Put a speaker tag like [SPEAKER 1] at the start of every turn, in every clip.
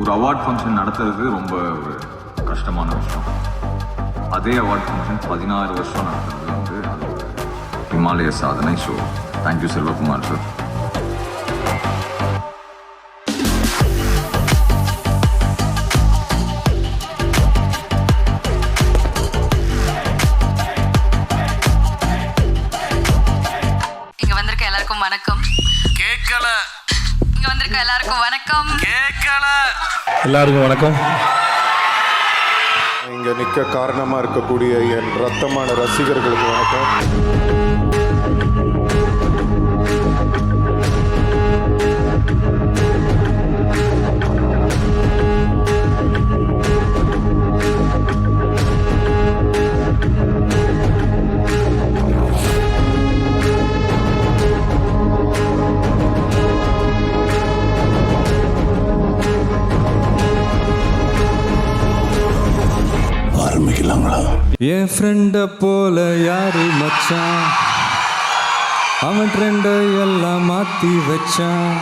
[SPEAKER 1] ஒரு award function நடத்துறது ரொம்ப ஒரு கஷ்டமான விஷயம். அதே அவார்ட் ஃபங்க்ஷன் 16 வருஷம் நடத்துறது வந்து ஹிமாலய சாதனை. So thank you Selvakumar sir.
[SPEAKER 2] வணக்கம். கேட்கல. இங்க வந்திருக்க எல்லாருக்கும் வணக்கம். கேட்கல.
[SPEAKER 3] எல்லாருக்கும் வணக்கம்.
[SPEAKER 4] இங்க நிக்க காரணமா இருக்கக்கூடிய என் ரத்தமான ரசிகர்களுக்கு வணக்கம்.
[SPEAKER 3] என் ஃப்ரெண்ட போல யாரு மச்சான், அவன் ட்ரெண்ட எல்லாம் மாத்தி வச்சான்,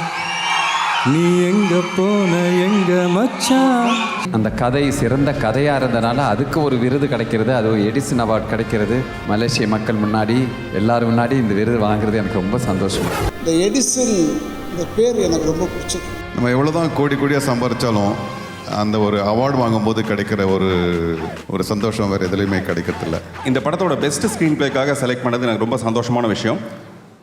[SPEAKER 3] நீ எங்க போன எங்க மச்சான்.
[SPEAKER 5] அந்த கதை சிறந்த கதையாக இருந்தனால அதுக்கு ஒரு விருது கிடைக்கிறது, அது ஒரு எடிசன் அவார்ட் கிடைக்கிறது. மலேசிய மக்கள் முன்னாடி எல்லாரும் முன்னாடி இந்த விருது வாங்குறது எனக்கு ரொம்ப சந்தோஷம்.
[SPEAKER 6] இந்த எடிசன் இந்த பேர் எனக்கு ரொம்ப பிடிச்சது.
[SPEAKER 7] நம்ம எவ்வளோதான் கோடி கோடியாக சம்பாதிச்சாலும் அந்த ஒரு அவார்டு வாங்கும்போது கிடைக்கிற ஒரு சந்தோஷம் வேறு எதுலேயுமே கிடைக்கிறதில்ல.
[SPEAKER 8] இந்த படத்தோட பெஸ்ட் ஸ்க்ரீன் பிளேக்காக செலக்ட் பண்ணது எனக்கு ரொம்ப சந்தோஷமான விஷயம்.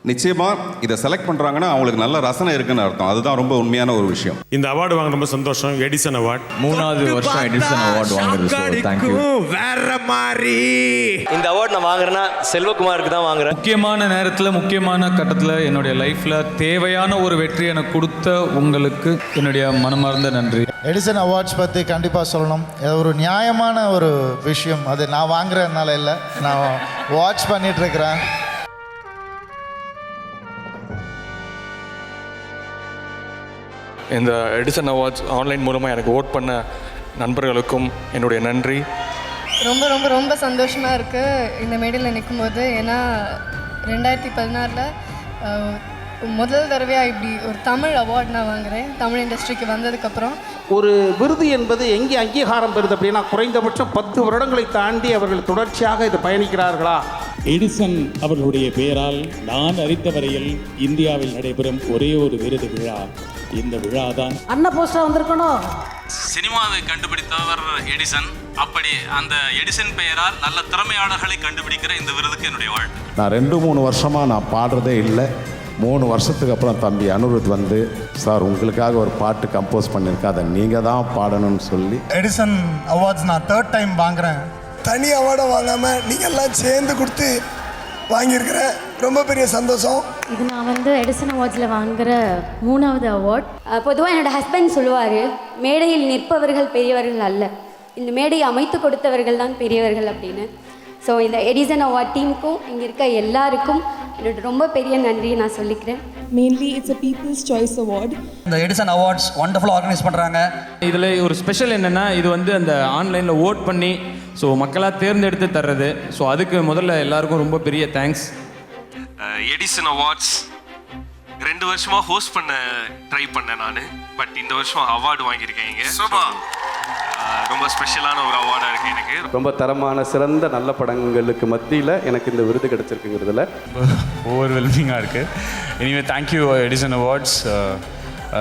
[SPEAKER 8] நிச்சயமாக இதை செலக்ட் பண்ணுறாங்கன்னா அவங்களுக்கு நல்ல ரசனை இருக்குன்னு அர்த்தம். அதுதான் ரொம்ப உண்மையான ஒரு விஷயம்.
[SPEAKER 9] இந்த அவார்டு வாங்க ரொம்ப சந்தோஷம். எடிசன் அவார்ட்
[SPEAKER 1] 3வது வருஷம் எடிசன் அவார்டு வாங்குறது. தேங்க்யூ.
[SPEAKER 9] வேற மாதிரி
[SPEAKER 10] இந்த அவார்டு நான் வாங்குறேன்னா செல்வகுமாருக்கு தான் வாங்குறேன்.
[SPEAKER 3] முக்கியமான நேரத்தில் முக்கியமான கட்டத்தில் என்னுடைய லைஃப்பில் தேவையான ஒரு வெற்றி எனக்கு கொடுத்த உங்களுக்கு என்னுடைய மனமார்ந்த நன்றி.
[SPEAKER 11] எடிசன் அவார்ட்ஸ் பற்றி கண்டிப்பாக சொல்லணும். ஒரு நியாயமான ஒரு விஷயம். அது நான் வாங்குறதுனால இல்லை, நான் வாட்ச் பண்ணிகிட்ருக்கிறேன்.
[SPEAKER 3] இந்த எடிசன் அவார்ட்ஸ் ஆன்லைன் மூலமாக எனக்கு ஓட் பண்ண நண்பர்களுக்கும் என்னுடைய நன்றி.
[SPEAKER 2] ரொம்ப ரொம்ப ரொம்ப சந்தோஷமாக இருக்குது இந்த மேடையில் நிற்கும்போது. ஏன்னா 2016 முதல் தடவையாக இப்படி ஒரு தமிழ் அவார்ட் நான் வாங்குகிறேன். தமிழ் இண்டஸ்ட்ரிக்கு வந்ததுக்கப்புறம்
[SPEAKER 6] ஒரு விருது என்பது எங்கே அங்கீகாரம் பெறுது அப்படின்னா குறைந்தபட்சம் 10 வருடங்களை தாண்டி அவர்கள் தொடர்ச்சியாக இது பயணிக்கிறார்களா.
[SPEAKER 9] எடிசன் அவர்களுடைய பெயரால் நான் அறிந்த வரையில் இந்தியாவில் நடைபெறும் ஒரே ஒரு விருது விழா இந்த விழா தான்.
[SPEAKER 6] அண்ணா போஸ்டா வந்திருக்கணும்.
[SPEAKER 10] சினிமாவை கண்டுபிடித்தவர் எடிசன். அப்படி அந்த எடிசன் பெயரால் நல்ல திறமையாளர்களை கண்டுபிடிக்கிற இந்த விருதுக்கு என்னுடைய வாழ்த்து.
[SPEAKER 4] நான் 2-3 வருஷமாக நான் பாடுறதே இல்லை. 3 வருஷத்துக்கு அப்புறம் தம்பி அனுருத் வந்து, சார் உங்களுக்காக ஒரு பாட்டு கம்போஸ் பண்ணியிருக்கேன், அதை நீங்கள் தான் பாடணும்னு சொல்லி.
[SPEAKER 11] எடிசன் அவார்ட்ஸ் நான் 3rd டைம் வாங்குகிறேன்.
[SPEAKER 6] தனி அவார்டை வாங்காமல் நீங்கள் எல்லாம் சேர்ந்து கொடுத்து வாங்கியிருக்கிறேன். ரொம்ப பெரிய சந்தோஷம்.
[SPEAKER 2] இது நான் எடிசன் அவார்ட்ஸில் வாங்குகிற 3வது அவார்ட். பொதுவாக என்னோடய ஹஸ்பண்ட் சொல்லுவார், மேடையில் நிற்பவர்கள் பெரியவர்கள் அல்ல, இந்த மேடையை அமைத்து கொடுத்தவர்கள் தான் பெரியவர்கள் அப்படின்னு. ஸோ இந்த எடிசன் அவார்ட் டீமுக்கும் இங்கே இருக்க எல்லாருக்கும் என்னோட ரொம்ப பெரிய நன்றியை நான் சொல்லிக்கிறேன். Mainly it's a people's choice award.
[SPEAKER 10] இந்த எடிசன் அவார்ட்ஸ் வண்டர்ஃபுல்லாக ஆர்கனைஸ் பண்ணுறாங்க.
[SPEAKER 3] இதில் ஒரு ஸ்பெஷல் என்னென்னா, இது அந்த ஆன்லைனில் ஓட் பண்ணி ஸோ மக்களாக தேர்ந்தெடுத்து தர்றது. ஸோ அதுக்கு முதல்ல எல்லாருக்கும் ரொம்ப பெரிய தேங்க்ஸ்.
[SPEAKER 9] எடிசன் அவார்ட்ஸ் 2 வருஷமாக ஹோஸ்ட் பண்ண ட்ரை பண்ணேன் நான். பட் இந்த வருஷம் அவார்டு வாங்கியிருக்கேன் இங்கே. ரொம்ப ஸ்பெஷலான ஒரு அவார்டாக இருக்குது எனக்கு.
[SPEAKER 8] ரொம்ப தரமான சிறந்த நல்ல படங்களுக்கு மத்தியில் எனக்கு இந்த விருது கிடைச்சிருக்குங்கிறதுல
[SPEAKER 3] ஓவர்வெல்மிங்காக இருக்குது. இனிமேல் தேங்க்யூ எடிசன் அவார்ட்ஸ்.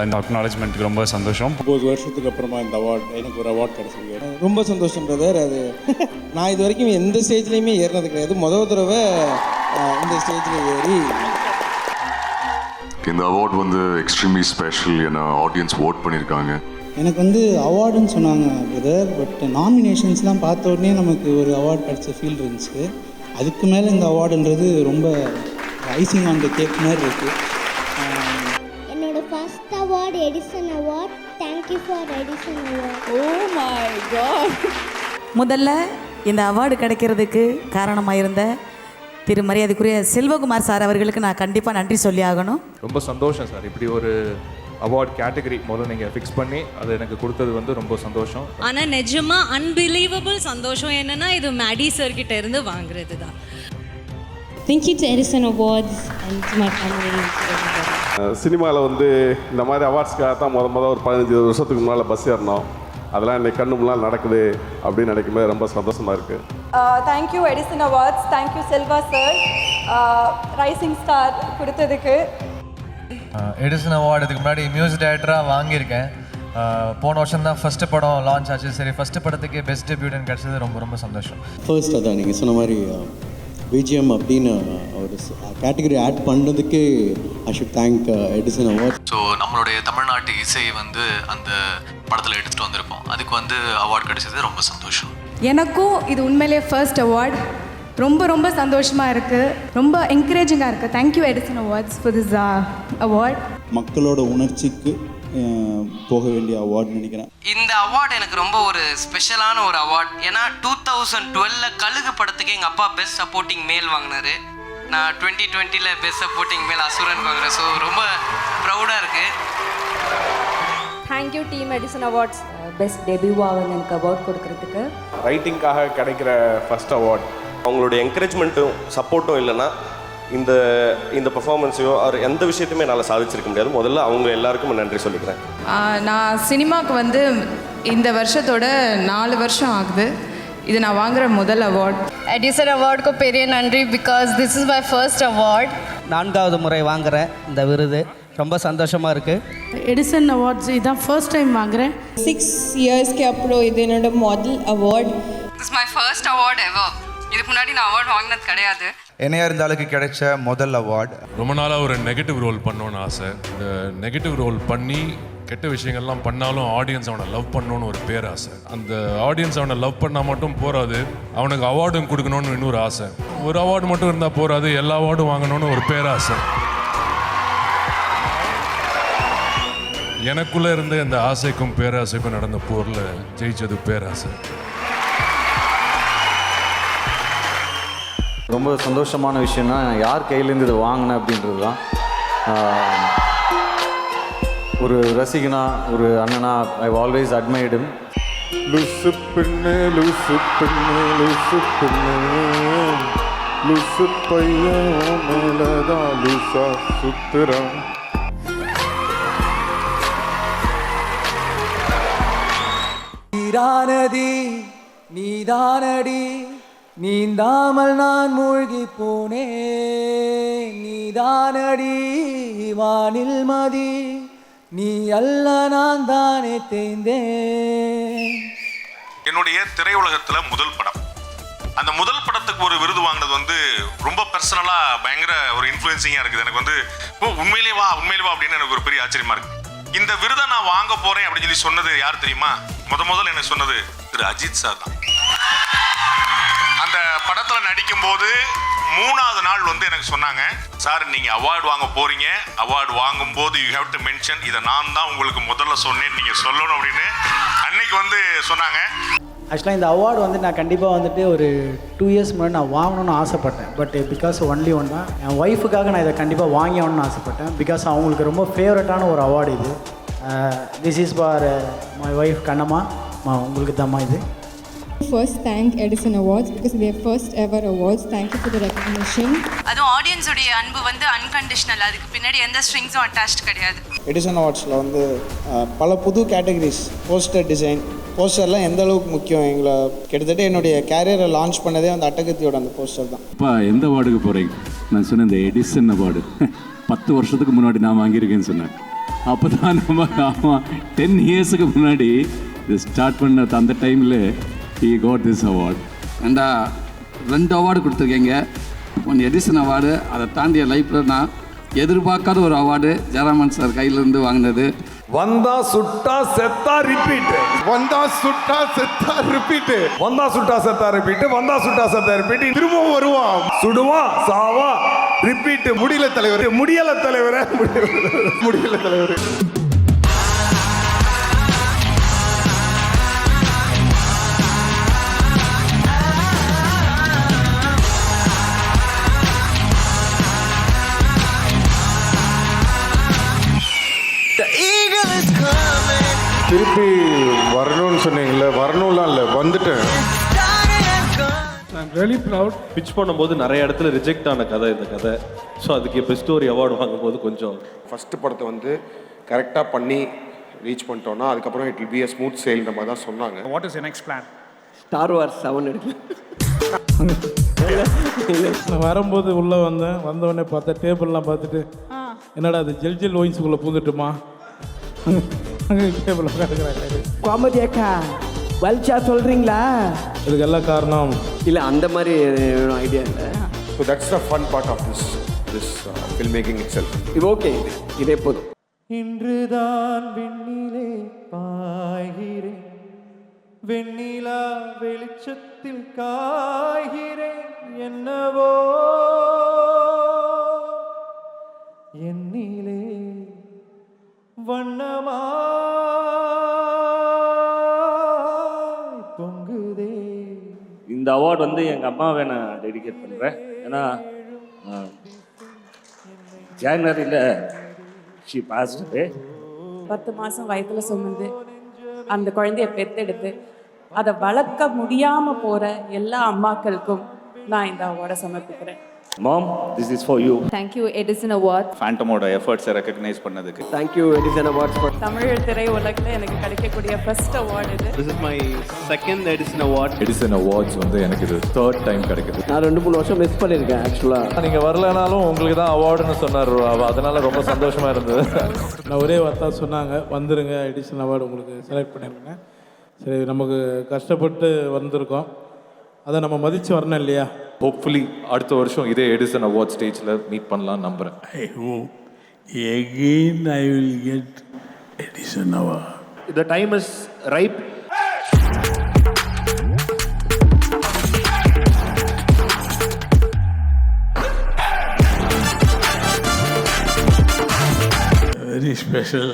[SPEAKER 3] இந்த அக்னாலஜ்மெண்ட்டுக்கு ரொம்ப சந்தோஷம்.
[SPEAKER 6] 9 வருஷத்துக்கு அப்புறமா இந்த அவார்டு எனக்கு ஒரு அவார்டு கிடைச்சிருக்கு. ரொம்ப சந்தோஷம் பிரதர். அது நான் இது வரைக்கும் எந்த ஸ்டேஜ்லேயுமே ஏறினது கிடையாது. முதல் தடவை இந்த ஸ்டேஜில் ஏறி
[SPEAKER 7] இந்த அவார்டு எக்ஸ்ட்ரீம்லி ஸ்பெஷல். ஏன்னா ஆடியன்ஸ் ஓட் பண்ணியிருக்காங்க.
[SPEAKER 6] எனக்கு அவார்டுன்னு சொன்னாங்க பிரதர். பட் நாமினேஷன்ஸ்லாம் பார்த்த உடனே நமக்கு ஒரு அவார்டு கிடச்ச ஃபீல் இருந்துச்சு. அதுக்கு மேலே இந்த அவார்டுன்றது ரொம்ப ஐசிங் ஆன் த கேக் மாதிரி இருக்குது.
[SPEAKER 2] என்னோட first award Edison award. Thank you for Edison award. Oh my god.
[SPEAKER 12] முதல்ல இந்த அவார்டு கிடைக்கிறதுக்கு காரணமாக இருந்த திரு மரியாதைக்குரிய செல்வகுமார் சார் அவர்களுக்கு நான் கண்டிப்பாக நன்றி சொல்லி ஆகணும்.
[SPEAKER 3] ரொம்ப சந்தோஷம் சார். இப்படி ஒரு அவார்ட் கேட்டகரி முதல்ல நீங்கள் ஃபிக்ஸ் பண்ணி அது எனக்கு கொடுத்தது ரொம்ப சந்தோஷம்.
[SPEAKER 2] ஆனால் நிஜமாக அன்பிலீவபிள் சந்தோஷம் என்னென்னா இது மேடி சார் கிட்ட இருந்து வாங்குறது தான்.
[SPEAKER 12] Thank you to Edison Awards and to my family.
[SPEAKER 13] சினிமாவில் வந்து இந்த மாதிரி அவார்ட்ஸ்க்காக தான் முத ஒரு 15-20 வருஷத்துக்கு முன்னால் பஸ் ஏறினோம். அதெல்லாம் இன்னைக்கு கண்ணு முன்னால் நடக்குது அப்படின்னு நினைக்கும்போது ரொம்ப சந்தோஷமாக இருக்குது.
[SPEAKER 14] Thank you Edison awards, thank you Selva sir rising star கொடுத்ததுக்கு.
[SPEAKER 15] எடிசன் அவார்டு இதுக்கு முன்னாடி மியூசிக் டைரக்டராக வாங்கியிருக்கேன். போன வருஷம் தான் ஃபஸ்ட்டு படம் லான்ச் ஆச்சு. சரி, ஃபஸ்ட்டு படத்துக்கு பெஸ்ட் டெபியூட்னு கிடச்சது ரொம்ப ரொம்ப சந்தோஷம்.
[SPEAKER 6] ஃபர்ஸ்ட் அதான் நீங்கள் சொன்ன மாதிரி பிஜிஎம் அப்படின்னு ஒரு கேட்டகரி ஆட் பண்ணுறதுக்கு I should thank Edison award.
[SPEAKER 15] So நம்மளுடைய தமிழ்நாட்டு இசையை வந்து அந்த படத்தில் எடுத்துகிட்டு வந்திருப்போம். அதுக்கு வந்து அவார்டு கிடைச்சது ரொம்ப சந்தோஷம்.
[SPEAKER 14] எனக்கும் இது உண்மையிலே ஃபர்ஸ்ட் அவார்ட். ரொம்ப ரொம்ப சந்தோஷமாக இருக்குது, ரொம்ப என்கரேஜிங்காக இருக்குது. Thank you Edison awards for this award.
[SPEAKER 6] மக்களோட உணர்ச்சிக்கு போக வேண்டிய அவார்டு நினைக்கிறேன்.
[SPEAKER 15] இந்த அவார்டு எனக்கு ரொம்ப ஒரு ஸ்பெஷலான ஒரு அவார்ட். ஏன்னா 2012 கழுகு படத்துக்கு எங்கள் அப்பா பெஸ்ட் சப்போர்ட்டிங் மேல் வாங்கினாரு. நான் 2020 பெஸ்ட் சப்போர்ட்டிங் மேல் அசுரன் வாங்குறேன். ஸோ ரொம்ப ப்ரௌடாக இருக்குது.
[SPEAKER 14] Thank you team Edison Awards.
[SPEAKER 2] Best டெபியூவாக எனக்கு அவார்ட் கொடுக்கறதுக்கு.
[SPEAKER 13] ரைட்டிங்காக கிடைக்கிற ஃபர்ஸ்ட் அவார்ட்.
[SPEAKER 8] அவங்களுடைய என்கரேஜ்மெண்ட்டும் சப்போர்ட்டும் இல்லைன்னா இந்த பர்ஃபார்மன்ஸையோ அவர் எந்த விஷயத்தையுமே என்னால் சாதிச்சிருக்க முடியாது. முதல்ல அவங்க எல்லாருக்கும் நன்றி சொல்லிக்கிறேன்.
[SPEAKER 14] நான் சினிமாவுக்கு வந்து இந்த வருஷத்தோட 4 வருஷம் ஆகுது. இது நான் வாங்குகிற முதல் அவார்ட். எடிசன் அவார்டுக்கு பெரிய நன்றி, because this is my first award.
[SPEAKER 15] 4வது முறை வாங்குகிறேன் இந்த விருது. ரொம்ப சந்தோஷமாக இருக்குது.
[SPEAKER 14] எடிசன் அவார்ட்ஸ் இதான் ஃபர்ஸ்ட் டைம் வாங்குகிறேன். 6 இயர்ஸ்க்கு அப்புறம் இது என்னோட model award. This my first award ever. இதுக்கு முன்னாடி நான் அவார்ட் வாங்கினது கிடையாது.
[SPEAKER 11] என்னையா இருந்தாலுக்கு கிடைச்ச முதல் அவார்டு.
[SPEAKER 13] ரொம்ப நாளாக ஒரு நெகட்டிவ் ரோல் பண்ணணும்னு ஆசை. இந்த நெகட்டிவ் ரோல் பண்ணி கெட்ட விஷயங்கள்லாம் பண்ணாலும் ஆடியன்ஸ் அவனை லவ் பண்ணணும்னு ஒரு பேராசை. அந்த ஆடியன்ஸ் அவனை லவ் பண்ணால் மட்டும் போகாது, அவனுக்கு அவார்டும் கொடுக்கணும்னு இன்னொரு ஆசை. ஒரு அவார்டு மட்டும் இருந்தால் போகாது, எல்லா அவார்டும் வாங்கணும்னு ஒரு பேராசை. எனக்குள்ளே இருந்த இந்த ஆசைக்கும் பேராசைக்கும் நடந்த போரில் ஜெயிச்சது பேராசை.
[SPEAKER 1] ரொம்ப சந்தோஷமான விஷயம்னா யார் கையிலேருந்து இதை வாங்கினேன் அப்படின்றது தான். ஒரு ரசிகனா, ஒரு அண்ணனா, ஐ ஆல்வேஸ் அட்மையர்ட் ஹிம்.
[SPEAKER 13] லூசு பெண்ணு லூசு பெண்ணு லூசு பெண்ணு லூசு பையன் மேலதான் லூசா சுத்துறான்.
[SPEAKER 15] நீதானடி நீதானடி நீந்தாமல் நான் மூழ்கி போனேன். நீதானடி வானில் மதி, நீ அல்ல நான் தானே தேய்ந்தேன்.
[SPEAKER 8] என்னுடைய திரையுலகத்தில் முதல் படம். அந்த முதல் படத்துக்கு ஒரு விருது வாங்கினது வந்து ரொம்ப பர்சனலாக பயங்கர ஒரு இன்ஃப்ளூயன்சிங்காக இருக்குது. எனக்கு வந்து உண்மையிலே வா அப்படின்னு எனக்கு ஒரு பெரிய ஆச்சரியமாக இருக்குது. இந்த விருதை நான் வாங்க போகிறேன் அப்படின்னு சொல்லி சொன்னது யார் தெரியுமா? முதல்ல எனக்கு சொன்னது திரு அஜித் சார் தான். அந்த படத்தில் நடிக்கும்போது 3வது நாள் வந்து எனக்கு சொன்னாங்க, சார் நீங்கள் அவார்டு வாங்க போகிறீங்க, அவார்டு வாங்கும்போது யூ ஹேவ் டு மென்ஷன், இதை நான் தான் உங்களுக்கு முதல்ல சொன்னேன், நீங்கள் சொல்லணும் அப்படின்னு அன்னைக்கு வந்து சொன்னாங்க.
[SPEAKER 15] ஆக்சுவலாக இந்த அவார்டு வந்து நான் கண்டிப்பாக வந்துட்டு ஒரு 2 இயர்ஸ் முன்னாடி நான் வாங்கணும்னு ஆசைப்பட்டேன். பட் பிகாஸ் ஒன்லி ஒன் தான், என் ஒய்ஃபுக்காக நான் இதை கண்டிப்பாக வாங்கணும்னு ஆசைப்பட்டேன். பிகாஸ் அவங்களுக்கு ரொம்ப ஃபேவரட்டான ஒரு அவார்டு இது. This is for my wife Kannamma. உங்களுக்கு தாம்மா இது.
[SPEAKER 14] First thank Edison Awards because they are first ever awards. Thank you for the recognition.
[SPEAKER 2] அதுவும் ஆடியன்ஸோடைய அன்பு வந்து அன்கண்டிஷனல். அதுக்கு பின்னாடி எந்த ஸ்ட்ரிங்ஸும் அட்டாச்ட் கிடையாது.
[SPEAKER 6] எடிசன் அவார்ட்ஸில் வந்து பல புது கேட்டகரிஸ், போஸ்டர் டிசைன், போஸ்டர்லாம் எந்த அளவுக்கு முக்கியம். எங்களை கிட்டத்தட்ட என்னுடைய கேரியரை லான்ச் பண்ணதே அந்த அட்டகத்தியோட அந்த போஸ்டர் தான்.
[SPEAKER 13] இப்போ எந்த அவார்டுக்கு போகிறீங்க? நான் சொன்னேன் இந்த எடிசன் அவார்டு 10 வருஷத்துக்கு முன்னாடி நான் வாங்கியிருக்கேன்னு சொன்னேன். அப்போ தான் நம்ம 10 இயர்ஸுக்கு முன்னாடி இது ஸ்டார்ட் பண்ண அந்த டைமில் he got this award.
[SPEAKER 15] ஏண்டா 2 அவார்டு கொடுத்துருக்கீங்க. ஒன்று எடிசன் அவார்டு, அதை தாண்டிய லைஃப்பில் நான் எதிர்பார்க்காத ஒரு அவார்டு ஜெயராமன் சார் கையிலேருந்து வாங்கினது.
[SPEAKER 13] வந்தா சுட்டா செத்தா ரிப்பீட், வந்தா சுட்டா செத்தா ரிப்பீட், வந்தா சுட்டா செத்தா ரிப்பீட், வந்தா சுட்டா செத்தா ரிப்பீட், திரும்பவும் வருவான், சுடுவான், சாவா, ரிப்பீட். முடியல தலைவர், முடியல தலைவர், முடியல தலைவர். திருப்பி வரணும்னு சொன்னீங்களே, வரணும்லாம் இல்லை, வந்துட்டேன்.
[SPEAKER 16] I'm really proud. பிச் பண்ணும்போது நிறைய இடத்துல ரிஜெக்ட் ஆன கதை இந்த கதை. ஸோ அதுக்கு பெஸ்ட் ஸ்டோரி அவார்டு வாங்கும்போது கொஞ்சம்
[SPEAKER 17] ஃபஸ்ட்டு படத்தை வந்து கரெக்டாக பண்ணி ரீச் பண்ணிட்டோன்னா அதுக்கப்புறம் it will be a smooth சேல்ன்ற மாதிரி தான் சொன்னாங்க.
[SPEAKER 15] What is next plan?
[SPEAKER 18] Star Wars 7 எடுக்கல.
[SPEAKER 15] நான் வரும்போது உள்ளே வந்தவொடனே பார்த்தா டேபிள்லாம் பார்த்துட்டு என்னடா அது ஜெல் ஒயின்ஸுக்குள்ளே பூந்துட்டுமா டேபிள் உட்காந்துக்கிறாங்க.
[SPEAKER 18] கோமதி அக்கா வல்ச்சா சொல்கிறீங்களா?
[SPEAKER 15] இதுக்கெல்லாம் காரணம்
[SPEAKER 18] இல்லை அந்த மாதிரி ஐடியா இல்லை.
[SPEAKER 17] So that's the fun part of this film making itself.
[SPEAKER 18] இது ஓகே, இதே போதும்.
[SPEAKER 15] இன்றுதான் வெண்ணிலே பாய்கிறேன், வெண்ணிலா வெளிச்சத்தில் காய்கிறேன், என்னவோ என்னிலே வண்ணமாய் பொங்குதே.
[SPEAKER 19] இந்த அவார்டு வந்து எங்கள் அம்மாவை நான் டெடிகேட் பண்ணுறேன். ஏன்னா ஜனவரியில் ஷி பாஸ்டு.
[SPEAKER 14] 10 மாதம் வயதில் சுமந்து அந்த குழந்தைய பெற்றெடுத்து அதை வளர்க்க முடியாமல் போகிற எல்லா அம்மாக்களுக்கும் நான் இந்த அவார்டை சமர்ப்பிக்கிறேன்.
[SPEAKER 19] Mom, this is for you.
[SPEAKER 14] Thank you Edison Award.
[SPEAKER 1] ஃபேண்டமோட எஃபர்ட்ஸை ரெக்கக்னைஸ் பண்ணதுக்கு
[SPEAKER 18] தேங்க்யூ எடிசன் அவார்ட்ஸ்.
[SPEAKER 14] தமிழ் திரை உலகில் எனக்கு கிடைக்கக்கூடிய ஃபர்ஸ்ட் அவார்டு இது.
[SPEAKER 18] This is my second Edison Award.
[SPEAKER 1] Edison Awards வந்து எனக்கு இது 3rd டைம் கிடைக்குது.
[SPEAKER 18] நான் 2-3 வருஷம் மிஸ் பண்ணியிருக்கேன் ஆக்சுவலாக.
[SPEAKER 16] நீங்கள் வரலனாலும் உங்களுக்கு தான் அவார்டுன்னு சொன்னார், அதனால ரொம்ப சந்தோஷமாக இருந்தது.
[SPEAKER 15] நான் ஒரே வார்த்தை சொன்னாங்க, வந்துருங்க எடிசன் அவார்டு உங்களுக்கு செலக்ட் பண்ணியிருக்கேன். சரி, நமக்கு கஷ்டப்பட்டு வந்திருக்கோம், அதை நம்ம மதித்து வரணும் இல்லையா?
[SPEAKER 1] ஹோப்ஃபுல்லி அடுத்த வருஷம் இதே எடிசன் அவார்ட் ஸ்டேஜில் மீட் பண்ணலாம் நம்புகிறேன்.
[SPEAKER 15] I hope again I will get Edison Award.
[SPEAKER 18] The time is ripe.
[SPEAKER 15] Very special,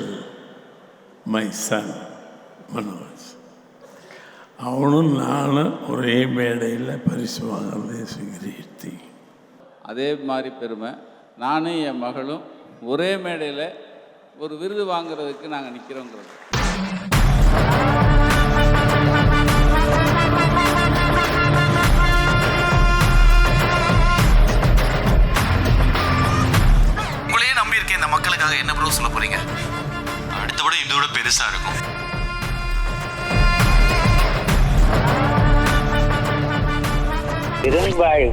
[SPEAKER 15] my son Manoj. அவனும் நானும் ஒரே மேடையில் பரிசு வாங்குறது சுகிரீர்த்தி.
[SPEAKER 20] அதே மாதிரி பெருமை நானும் என் மகளும் ஒரே மேடையில் ஒரு விருது வாங்குறதுக்கு நாங்கள் நிற்கிறோங்கிறது.
[SPEAKER 10] உங்களையே நம்பி இருக்கேன் இந்த மக்களுக்காக. என்ன ப்ரோ சொல்ல போறீங்க? அடுத்த விட இதோட பெருசா இருக்கும்.
[SPEAKER 19] இருள்வாழ்